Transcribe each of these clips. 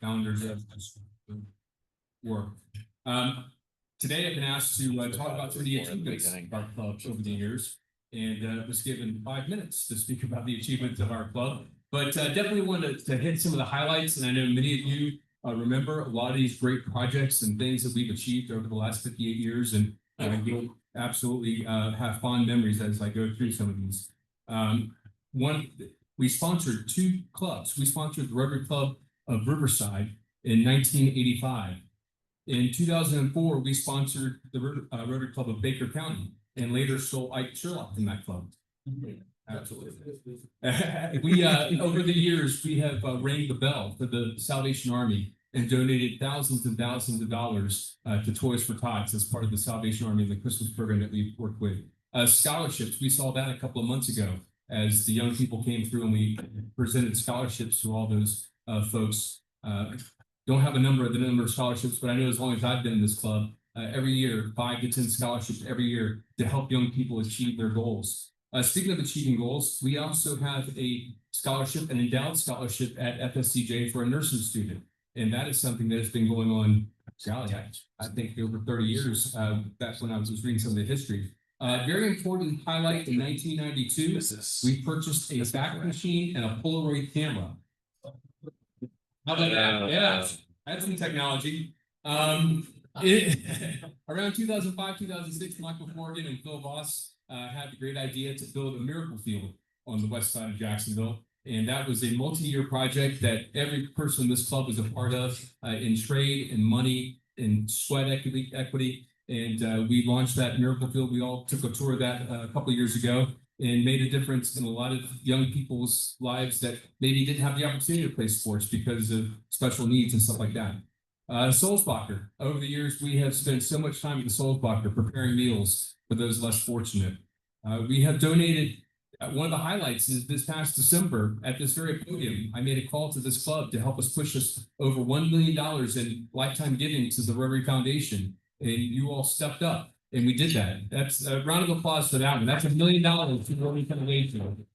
founders of this work. Today I've been asked to talk about some of the achievements of our club over the years, and was given 5 minutes to speak about the achievements of our club. But definitely wanted to hit some of the highlights, and I know many of you remember a lot of these great projects and things that we've achieved over the last 58 years, and you'll absolutely have fond memories as I go through some of these. We sponsored 2 clubs. We sponsored the Rotary Club of Riverside in 1985. In 2004, we sponsored the Rotary Club of Baker County, and later stole Ike Sherlock from that club. Absolutely. We over the years, we have rang the bell for the Salvation Army and donated thousands and thousands of dollars to Toys for Tots as part of the Salvation Army and the Christmas program that we've worked with. Scholarships, we saw that a couple of months ago as the young people came through and we presented scholarships to all those folks. Don't have the number of scholarships, but I know as long as I've been in this club, every year, 5 to 10 scholarships every year to help young people achieve their goals. Speaking of achieving goals, we also have a scholarship, an endowed scholarship at FSCJ for a nursing student. And that is something that has been going on, golly, I think over 30 years. That's when I was reading some of the history. Very important highlight in 1992, we purchased a fax machine and a Polaroid camera. How about that? Yeah, that's some technology. Around 2005, 2006, Michael Morgan and Phil Voss had the great idea to build a miracle field on the west side of Jacksonville. And that was a multi-year project that every person in this club was a part of in trade and money and sweat equity. And we launched that miracle field. We all took a tour of that a couple of years ago and made a difference in a lot of young people's lives that maybe didn't have the opportunity to play sports because of special needs and stuff like that. Sulzbacher. Over the years, we have spent so much time at the Sulzbacher preparing meals for those less fortunate. We have donated, one of the highlights is this past December at this very podium, I made a call to this club to help us push us over $1 million in lifetime giving to the Rotary Foundation. And you all stepped up. And we did that. That's a round of applause for that one. That's $1 million to the Rotary Foundation.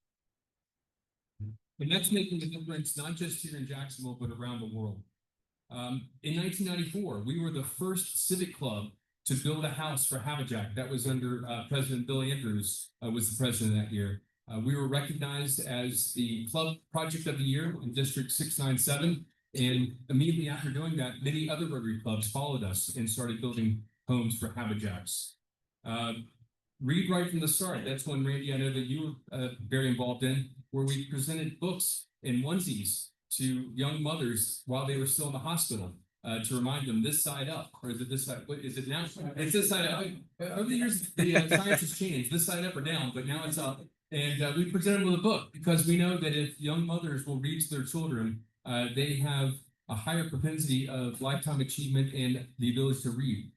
And that's making a difference, not just here in Jacksonville, but around the world. In 1994, we were the first civic club to build a house for Habijack. That was under President Bill Andrews was the president that year. We were recognized as the club project of the year in District 697. And immediately after doing that, many other Rotary clubs followed us and started building homes for Habijacks. Read right from the start. That's one, Randy, I know that you were very involved in, where we presented books and onesies to young mothers while they were still in the hospital to remind them this side up, or is it this side? What is it now? It's this side up. Over the years, the science has changed, this side up or down, but now it's up. And we presented them with a book because we know that if young mothers will read to their children, they have a higher propensity of lifetime achievement and the ability to read.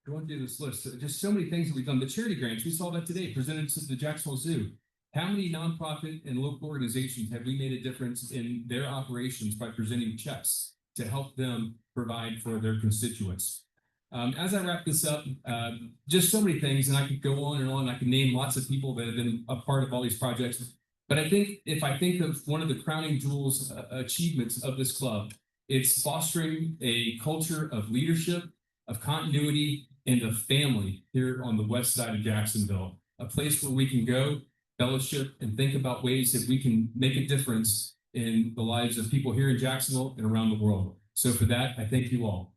Going through this list, just so many things that we've done. The charity grants, we saw that today, presented to the Jacksonville Zoo. How many nonprofit and local organizations have we made a difference in their operations by presenting checks to help them provide for their constituents? As I wrap this up, just so many things, and I could go on and on. I can name lots of people that have been a part of all these projects. But I think if I think of one of the crowning jewels achievements of this club, it's fostering a culture of leadership, of continuity, and of family here on the west side of Jacksonville, a place where we can go, fellowship, and think about ways that we can make a difference in the lives of people here in Jacksonville and around the world. So for that, I thank you all.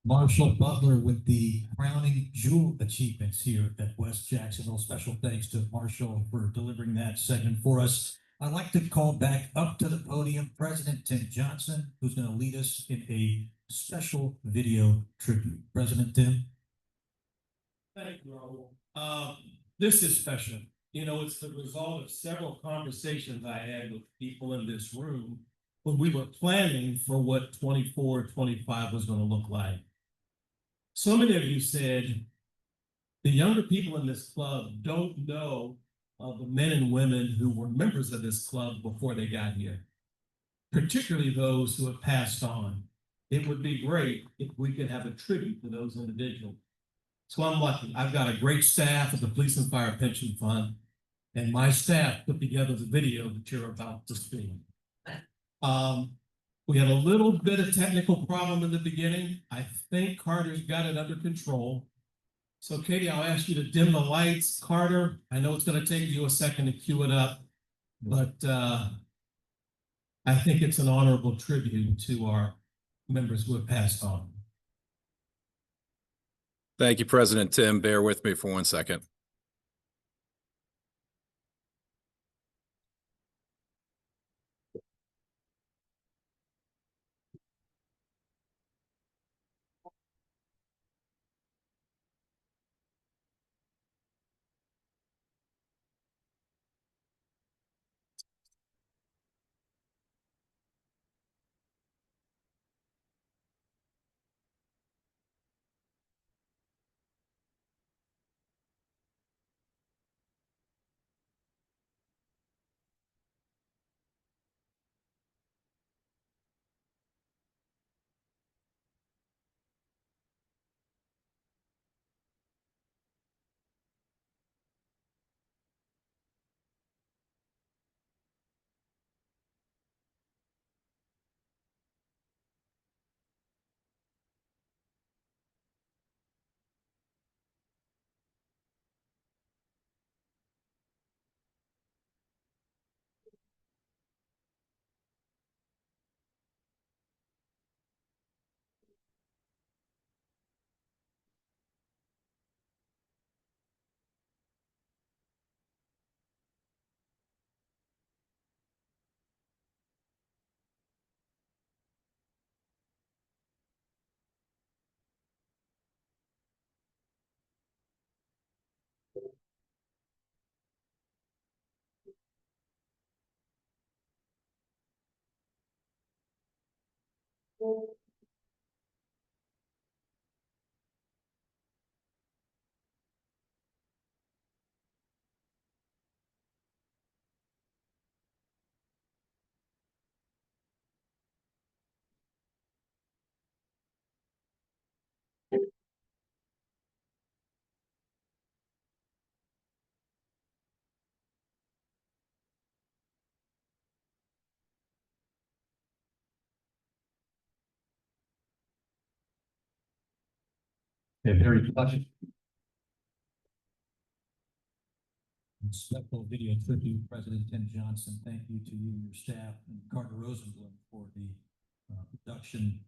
Marshall Butler with the crowning jewel achievements here at West Jacksonville. Special thanks to Marshall for delivering that segment for us. I'd like to call back up to the podium President Tim Johnson, who's going to lead us in a special video tribute. President Tim. Thank you, Raul. This is special. You know, it's the result of several conversations I had with people in this room when we were planning for what 24-25 was going to look like. So many of you said the younger people in this club don't know of the men and women who were members of this club before they got here, particularly those who have passed on. It would be great if we could have a tribute to those individuals. So I'm lucky. I've got a great staff at the Police and Fire Pension Fund. and my staff put together the video that you're about to see. We had a little bit of technical problem in the beginning. I think Carter's got it under control. So Katie, I'll ask you to dim the lights. Carter, I know it's gonna take you a second to cue it up, but I think it's an honorable tribute to our members who have passed on. Thank you, President Tim. Bear with me for 1 second. Very touching. Special video tribute, President Tim Johnson. Thank you to you and your staff and Carter Rosenblum for the production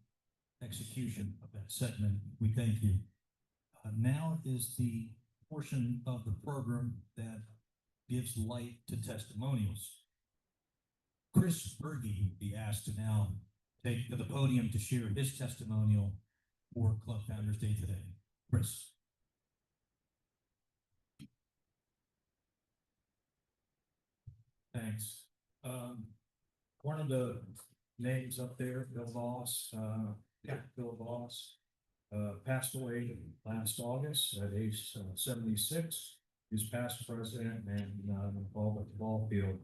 execution of that segment. We thank you. Now is the portion of the program that gives light to testimonials. Chris Berge will be asked to now take to the podium to share his testimonial for Club Founders Day today. Chris. Thanks. One of the names up there, Bill Voss, Bill Voss, passed away last August at age 76. He's past president and involved at the ball field.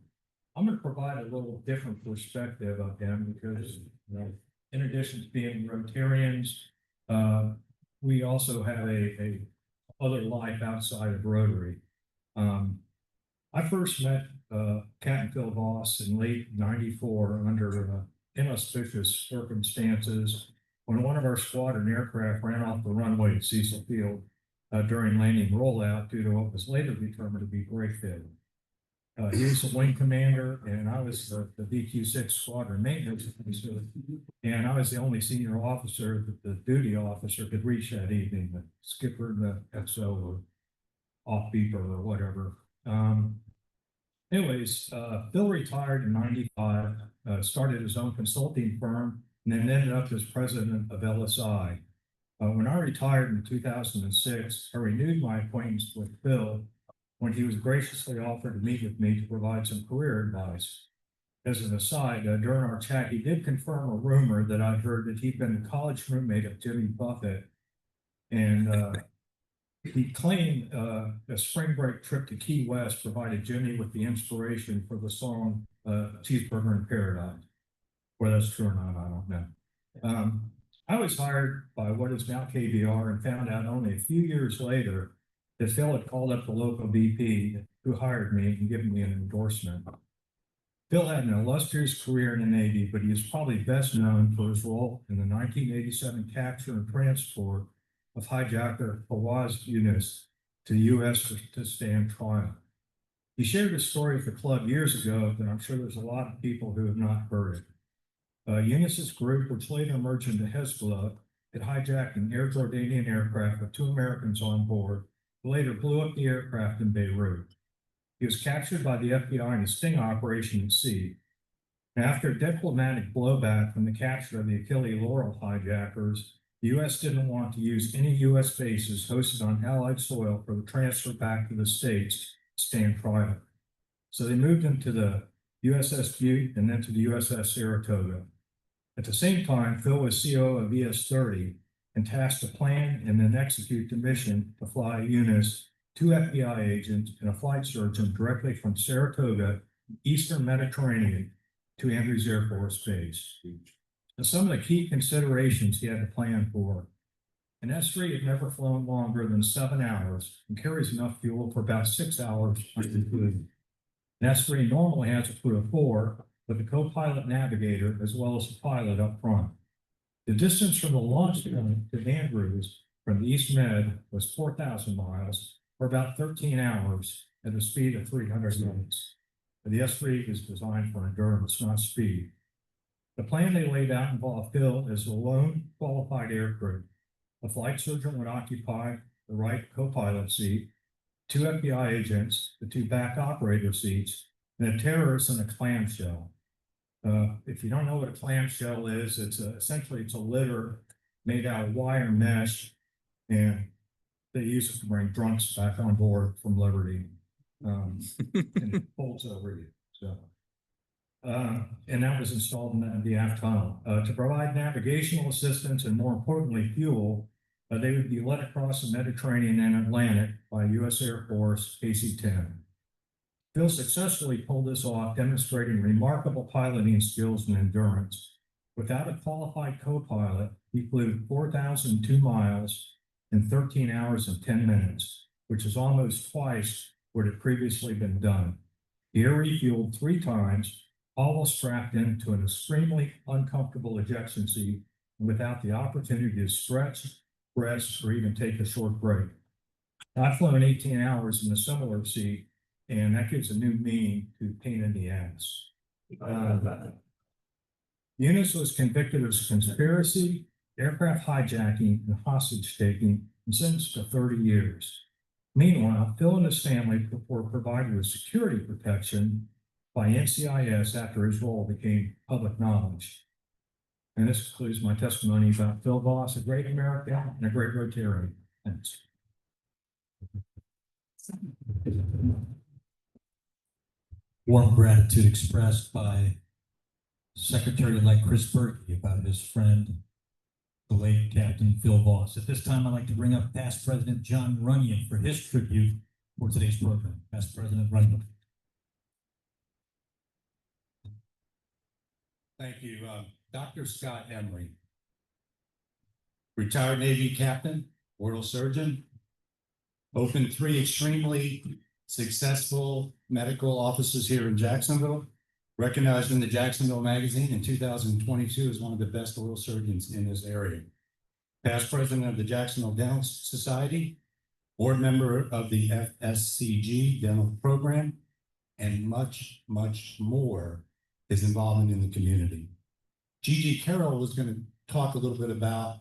I'm going to provide a little different perspective of him because, in addition to being Rotarians, we also have a other life outside of Rotary. I first met Captain Phil Voss in late '94 under inauspicious circumstances when one of our squadron aircraft ran off the runway at Cecil Field during landing rollout due to what was later determined to be brake failure. He was the wing commander, and I was the VQ-6 squadron maintenance officer, and I was the only senior officer that the duty officer could reach that evening, the skipper, the XO, or off beeper, or whatever. Anyways, Phil retired in '95, started his own consulting firm, and then ended up as president of LSI. When I retired in 2006, I renewed my acquaintance with Phil when he was graciously offered to meet with me to provide some career advice. As an aside, during our chat, he did confirm a rumor that I'd heard that he'd been the college roommate of Jimmy Buffett, and he claimed a spring break trip to Key West provided Jimmy with the inspiration for the song Cheeseburger in Paradise. Whether that's true or not, I don't know. I was hired by what is now KBR and found out only a few years later that Phil had called up the local VP who hired me and given me an endorsement. Phil had an illustrious career in the Navy, but he is probably best known for his role in the 1987 capture and transport of hijacker Fawaz Yunus to the U.S. to stand trial. He shared his story with the club years ago, but I'm sure there's a lot of people who have not heard it. Yunus's group, which later merged into Hezbollah, had hijacked an Air Jordanian aircraft with 2 Americans on board, who later blew up the aircraft in Beirut. He was captured by the FBI in a sting operation at sea. And after diplomatic blowback from the capture of the Achille Laurel hijackers, the U.S. didn't want to use any U.S. bases hosted on Allied soil for the transfer back to the States to stand trial. So they moved him to the USS Butte and then to the USS Saratoga. At the same time, Phil was CO of ES-30 and tasked to plan and then execute the mission to fly Yunus, 2 FBI agents, and a flight surgeon directly from Saratoga, Eastern Mediterranean, to Andrews Air Force Base. Now, some of the key considerations he had to plan for: an S-3 had never flown longer than 7 hours and carries enough fuel for about 6 hours under food. An S-3 normally has a crew of 4, with a co-pilot navigator as well as a pilot up front. The distance from the launch point to Andrews from the East Med was 4,000 miles, or about 13 hours at a speed of 300 knots. The S-3 is designed for endurance, not speed. The plan they laid out involved Phil as the lone qualified aircrew. The flight surgeon would occupy the right co-pilot seat, 2 FBI agents, the 2 back operator seats, and a terrorist in a clamshell. If you don't know what a clamshell is, essentially it's a litter made out of wire mesh, and they use it to bring drunks back on board from Liberty. And it folds over you. So, and that was installed in the aft tunnel to provide navigational assistance and, more importantly, fuel. They would be led across the Mediterranean and Atlantic by U.S. Air Force KC-10. Phil successfully pulled this off, demonstrating remarkable piloting skills and endurance. Without a qualified co-pilot, he flew 4,002 miles in 13 hours and 10 minutes, which is almost twice what had previously been done. He air refueled 3 times, all while strapped into an extremely uncomfortable ejection seat and without the opportunity to stretch, rest, or even take a short break. I've flown 18 hours in a similar seat, and that gives a new meaning to pain in the ass. Yunus was convicted of conspiracy, aircraft hijacking, and hostage taking, and sentenced to 30 years. Meanwhile, Phil and his family were provided with security protection by NCIS after his role became public knowledge. And this concludes my testimony about Phil Voss, a great American and a great Rotarian. Thanks. Warm gratitude expressed by Secretary-elect Chris Berkey about his friend, the late Captain Phil Voss. At this time, I'd like to bring up Past President John Runyon for his tribute for today's program. Past President Runyon. Thank you. Dr. Scott Emery, retired Navy captain, oral surgeon, opened 3 extremely successful medical offices here in Jacksonville, recognized in the Jacksonville Magazine in 2022 as one of the best oral surgeons in this area. Past president of the Jacksonville Dental Society, board member of the FSCG dental program, and much, much more his involvement in the community. Gigi Carroll was going to talk a little bit about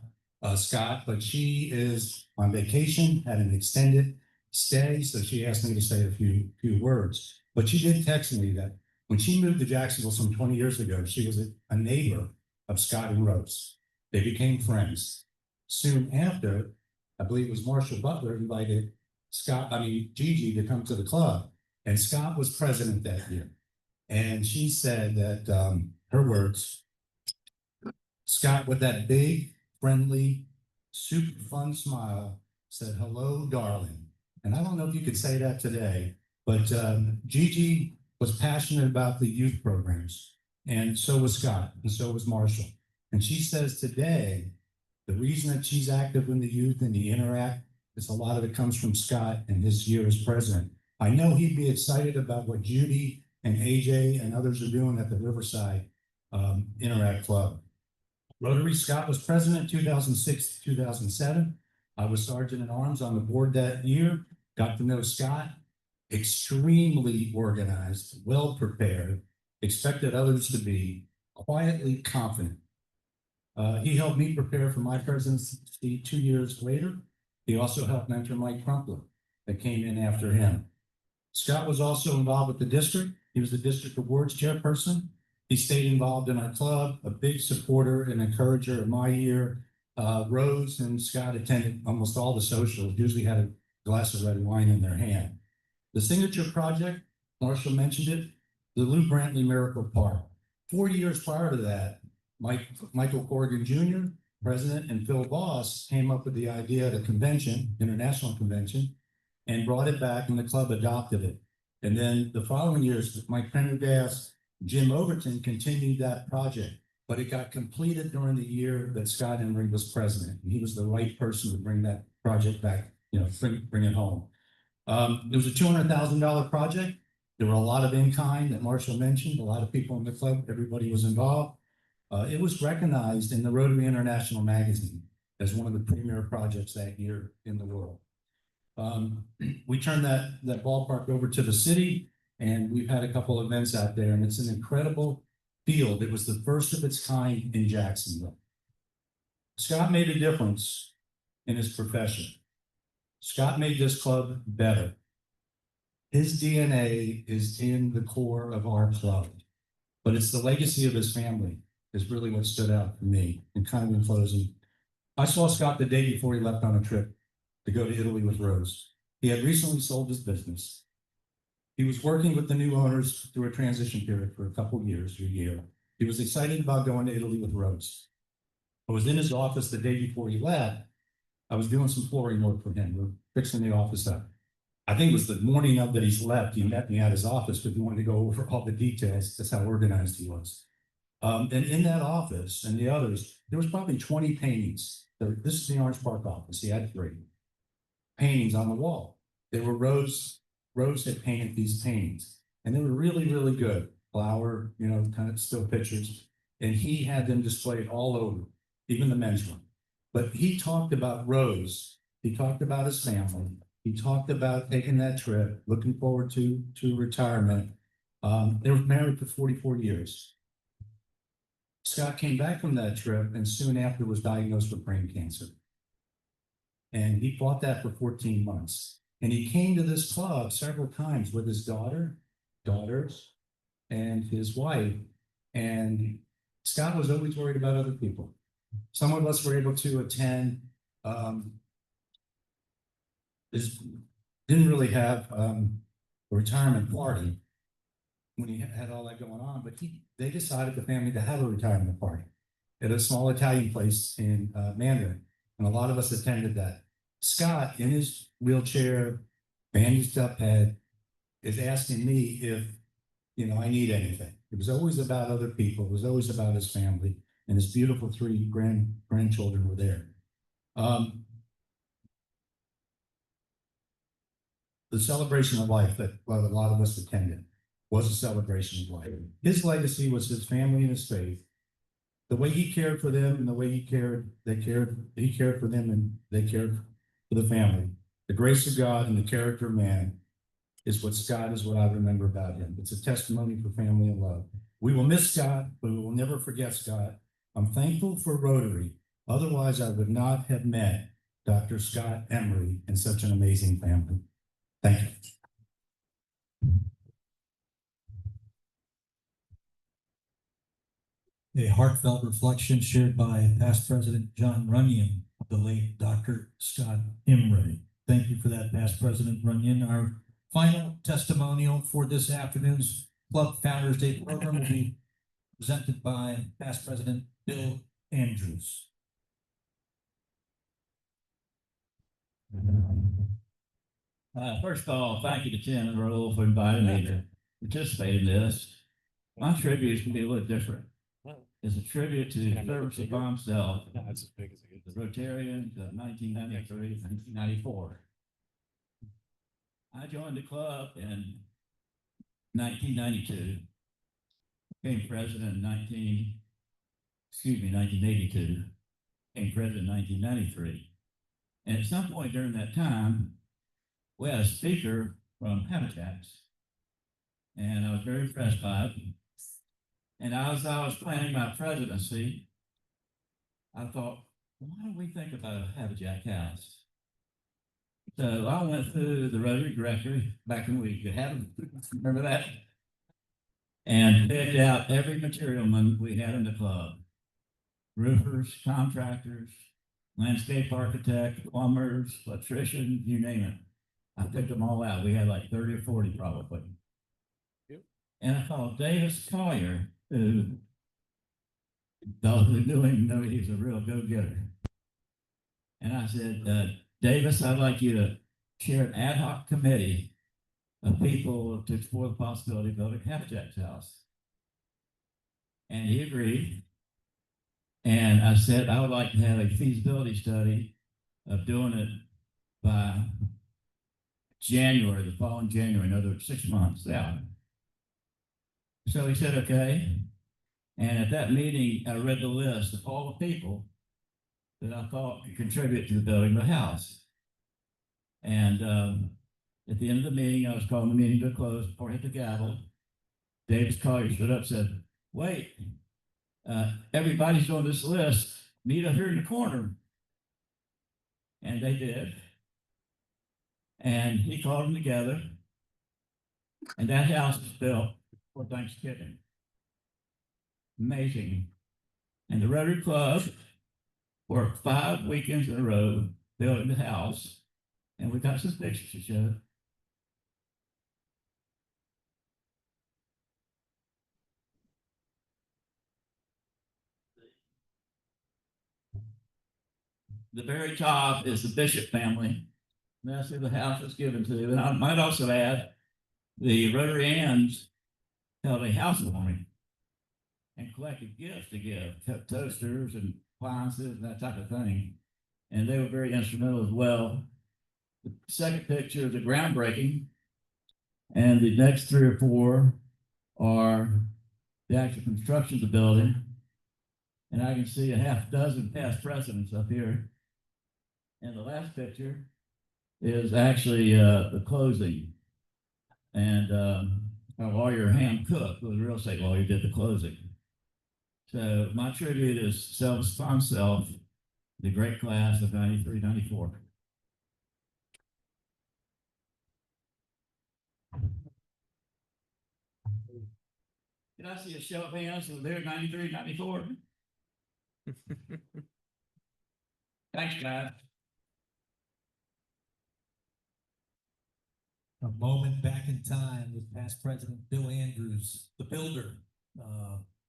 Scott, but she is on vacation, had an extended stay, so she asked me to say a few words. But she did text me that when she moved to Jacksonville some 20 years ago, she was a neighbor of Scott and Rose. They became friends. Soon after, I believe it was Marshall Butler invited Gigi to come to the club, and Scott was president that year. And she said that, her words, Scott, with that big, friendly, super fun smile, said, "Hello, darling." And I don't know if you could say that today, but Gigi was passionate about the youth programs, and so was Scott, and so was Marshall. And she says today, the reason that she's active in the youth and the interact is a lot of it comes from Scott and his year as president. I know he'd be excited about what Judy and AJ and others are doing at the Riverside Interact Club. Rotary Scott was president 2006 to 2007. I was sergeant at arms on the board that year. Got to know Scott. Extremely organized, well prepared, expected others to be, quietly confident. He helped me prepare for my presidency 2 years later. He also helped mentor Mike Crumpler that came in after him. Scott was also involved with the district. He was the district awards chairperson. He stayed involved in our club, a big supporter and encourager of my year. Rose and Scott attended almost all the socials, usually had a glass of red wine in their hand. The signature project, Marshall mentioned it, the Lou Brantley Miracle Park. 4 years prior to that, Michael Corrigan Jr., president, and Phil Voss came up with the idea at a convention, international convention, and brought it back, and the club adopted it. And then the following years, Mike Prendergast, Jim Overton continued that project, but it got completed during the year that Scott Emery was president. And he was the right person to bring that project back, bring it home. It was a $200,000 project. There were a lot of in-kind that Marshall mentioned, a lot of people in the club, everybody was involved. It was recognized in the Rotary International magazine as one of the premier projects that year in the world. We turned that ballpark over to the city, and we've had a couple of events out there, and it's an incredible field. It was the first of its kind in Jacksonville. Scott made a difference in his profession. Scott made this club better. His DNA is in the core of our club, but it's the legacy of his family is really what stood out for me. And kind of in closing, I saw Scott the day before he left on a trip to go to Italy with Rose. He had recently sold his business. He was working with the new owners through a transition period for a couple of years, a year. He was excited about going to Italy with Rose. I was in his office the day before he left. I was doing some flooring work for him. We're fixing the office up. I think it was the morning of that he's left. He met me at his office because we wanted to go over all the details. That's how organized he was. And in that office and the others, there was probably 20 paintings. This is the Orange Park office. He had 3 paintings on the wall. They were Rose had painted these paintings, and they were really, really good. Flower, kind of still pictures. And he had them displayed all over, even the men's room. But he talked about Rose. He talked about his family. He talked about taking that trip, looking forward to retirement. They were married for 44 years. Scott came back from that trip and soon after was diagnosed with brain cancer. And he fought that for 14 months. And he came to this club several times with his daughters, and his wife. And Scott was always worried about other people. Some of us were able to attend, didn't really have a retirement party when he had all that going on, but they decided, the family, to have a retirement party at a small Italian place in Mandarin, and a lot of us attended that. Scott, in his wheelchair, bandaged up head, is asking me if, I need anything. It was always about other people. It was always about his family, and his beautiful 3 grandchildren were there. The celebration of life that a lot of us attended was a celebration of life. His legacy was his family and his faith. The way he cared for them and the way he cared for them and they cared for the family. The grace of God and the character of man is what I remember about him. It's a testimony for family and love. We will miss Scott, but we will never forget Scott. I'm thankful for Rotary. Otherwise, I would not have met Dr. Scott Emery and such an amazing family. Thank you. A heartfelt reflection shared by past President John Runyon of the late Dr. Scott Emery. Thank you for that, past President Runyon. Our final testimonial for this afternoon's Club Founders Day program will be presented by past President Bill Andrews. First of all, thank you to Tim and Raul for inviting me to participate in this. My tribute is going to be a little different. It's a tribute to the service of himself, the Rotarian, 1993, 1994. I joined the club in 1992. Became president in 1982. Became president in 1993. And at some point during that time, we had a speaker from Habitats. And I was very impressed by it. And as I was planning my presidency, I thought, why don't we think about a Habitat house? So I went through the Rotary directory back when we could have them. Remember that? And picked out every materialman we had in the club. Roofers, contractors, landscape architect, plumbers, electricians, you name it. I picked them all out. We had like 30 or 40 probably. Yep. And I called Davis Collier, who those who knew him know he's a real go-getter. And I said, Davis, I'd like you to chair an ad hoc committee of people to explore the possibility of building Habitat's house. And he agreed. And I said, I would like to have a feasibility study of doing it by January, the following January, in other words, 6 months out. So he said, okay. And at that meeting, I read the list of all the people that I thought could contribute to the building of the house. And at the end of the meeting, I was calling the meeting to a close before I hit the gavel. Davis Collier stood up and said, wait, everybody's on this list. Meet up here in the corner. And they did. And he called them together. And that house was built for Thanksgiving. Amazing. And the Rotary Club worked 5 weekends in a row building the house. And we got some pictures to show. The very top is the Bishop family. That's who the house was given to. And I might also add, the Rotarians held a housewarming and collected gifts to give, toasters and appliances and that type of thing. And they were very instrumental as well. The second picture is a groundbreaking. And the next 3 or 4 are the actual construction of the building. And I can see a half dozen past presidents up here. And the last picture is actually the closing. And our lawyer, Ham Cook, who was a real estate lawyer, did the closing. So my tribute is self, the great class of 93, 94. Did I see a show of hands over there, 93, 94? Thanks, guys. A moment back in time with past President Bill Andrews, the builder.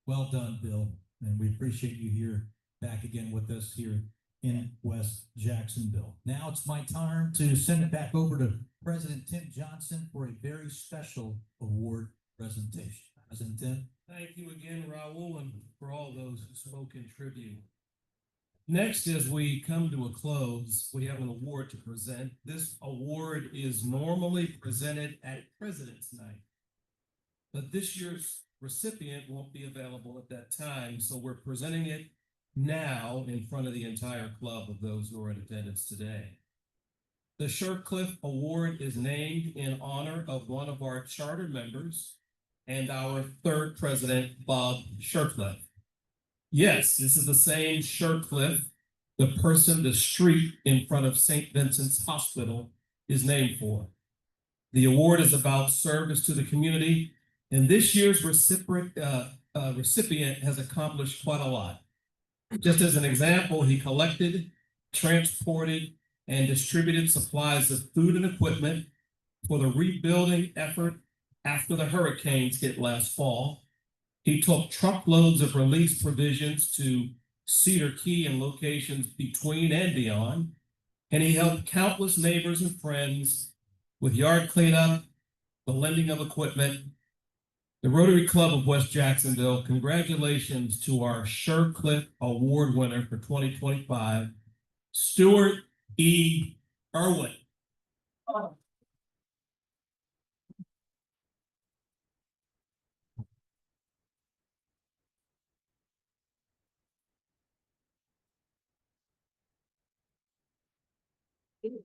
Well done, Bill. And we appreciate you here back again with us here in West Jacksonville. Now it's my turn to send it back over to President Tim Johnson for a very special award presentation. President Tim. Thank you again, Raul, and for all those who spoke in tribute. Next, as we come to a close, we have an award to present. This award is normally presented at President's Night, but this year's recipient won't be available at that time, so we're presenting it now in front of the entire club of those who are in attendance today. The Shirtcliffe Award is named in honor of one of our charter members and our 3rd president, Bob Shirtcliffe. Yes, this is the same Shirtcliffe, the person the street in front of St. Vincent's Hospital is named for. The award is about service to the community, and this year's recipient has accomplished quite a lot. Just as an example, he collected, transported, and distributed supplies of food and equipment for the rebuilding effort after the hurricanes hit last fall. He took truckloads of relief provisions to Cedar Key and locations between and beyond, and he helped countless neighbors and friends with yard cleanup, the lending of equipment. The Rotary Club of West Jacksonville, congratulations to our Shirtcliffe Award winner for 2025, Stuart E. Irwin. Congratulations,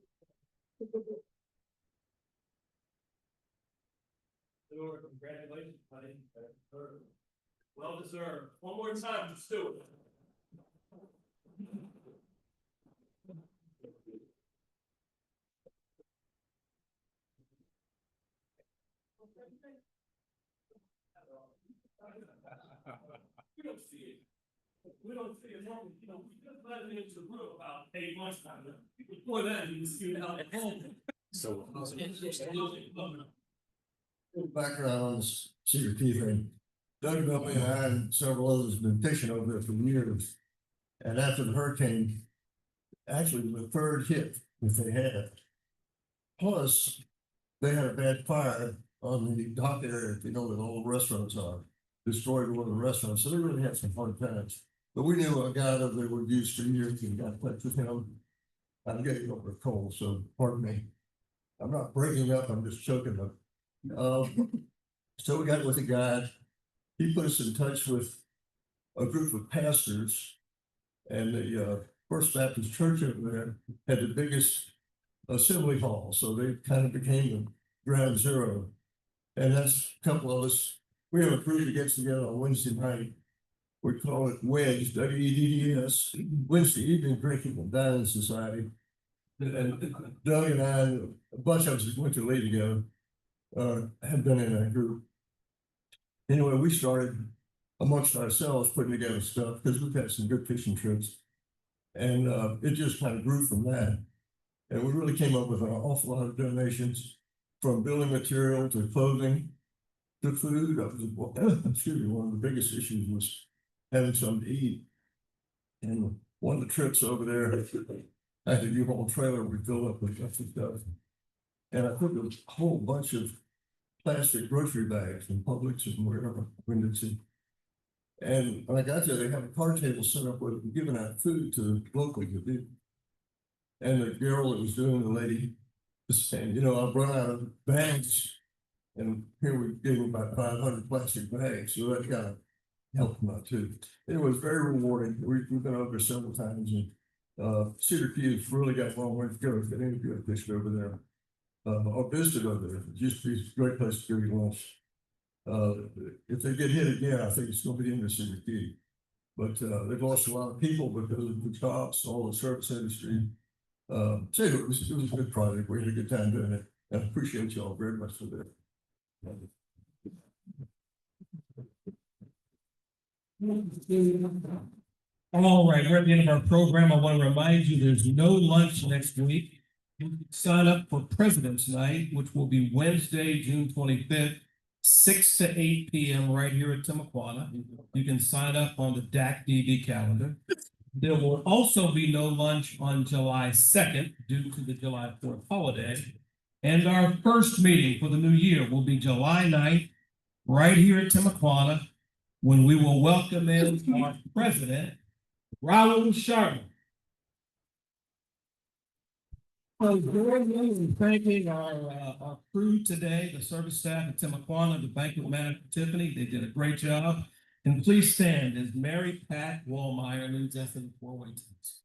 buddy. Well deserved. One more time, let's do it. We don't see it. We don't see it. You know, we just let it into the room about 8 months ago. Before that, you see it out at home. So. Background on this Cedar Key thing. Doug Duffy and I and several others have been fishing over there for years. And after the hurricane, actually the third hit that they had. Plus, they had a bad fire on the dock area, you know, where all the restaurants are. Destroyed one of the restaurants, so they really had some hard times. But we knew a guy that they were used for years and got in touch with him. I'm getting over a cold, so pardon me. I'm not breaking up, I'm just choking up. So we got with a guy. He put us in touch with a group of pastors. And the First Baptist Church over there had the biggest assembly hall. So they kind of became the ground zero. And that's a couple of us. We have a group that gets together on Wednesday night. We call it WEDS, WEDDS, Wednesday Evening Drinking and Dining Society. And Doug and I, a bunch of us that went to Lee together, have been in that group. Anyway, we started amongst ourselves putting together stuff because we've had some good fishing trips. And it just kind of grew from that. And we really came up with an awful lot of donations, from building material to clothing to food. Excuse me, one of the biggest issues was having something to eat. And one of the trips over there, I had a U-Haul trailer we filled up with stuff. And I put a whole bunch of plastic grocery bags in Publix and wherever we did see. And when I got there, they have a card table set up where they're giving out food to locals. And the girl that was doing, the lady, was saying, you know, I've run out of bags. And here we gave them about 500 plastic bags. So that kind of helped them out too. It was very rewarding. We've been over several times, and Cedar Key has really got a long way to go. If any of you have fished over there, or visited over there, it used to be a great place to go eat lunch. If they get hit again, I think it's going to be in the Cedar Key. But they've lost a lot of people because of the jobs, all the service industry. So it was a good project. We had a good time doing it. And I appreciate y'all very much for that. All right, we're at the end of our program. I want to remind you, there's no lunch next week. You can sign up for President's Night, which will be Wednesday, June 25th, 6 to 8 p.m. right here at Timaquana. You can sign up on the DAC DB calendar. There will also be no lunch on July 2nd due to the July 4th holiday. And our first meeting for the new year will be July 9th, right here at Timaquana, when we will welcome in our president, Raul Sharma. So join me in thanking our crew today, the service staff at Timaquana, the banquet manager Tiffany. They did a great job. And please stand as Mary Pat Wallmeyer leads us in the four-way toast.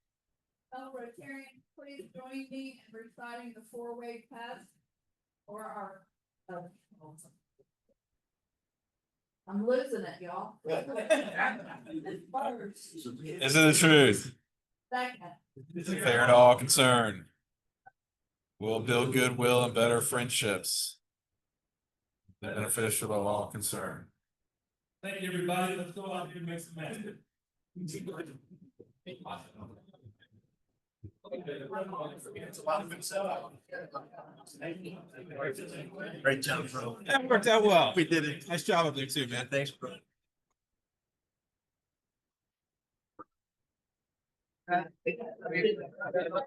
Fellow Rotarians, please join me in reciting the four-way test for our. I'm losing it, y'all. First. Is it the truth? Second. Fair to all concerned. We'll build goodwill and better friendships. Beneficial to all concerned. Thank you, everybody. Let's go out here and make some magic. Great job, bro. That worked out well. We did it. Nice job up there too, man. Thanks, bro.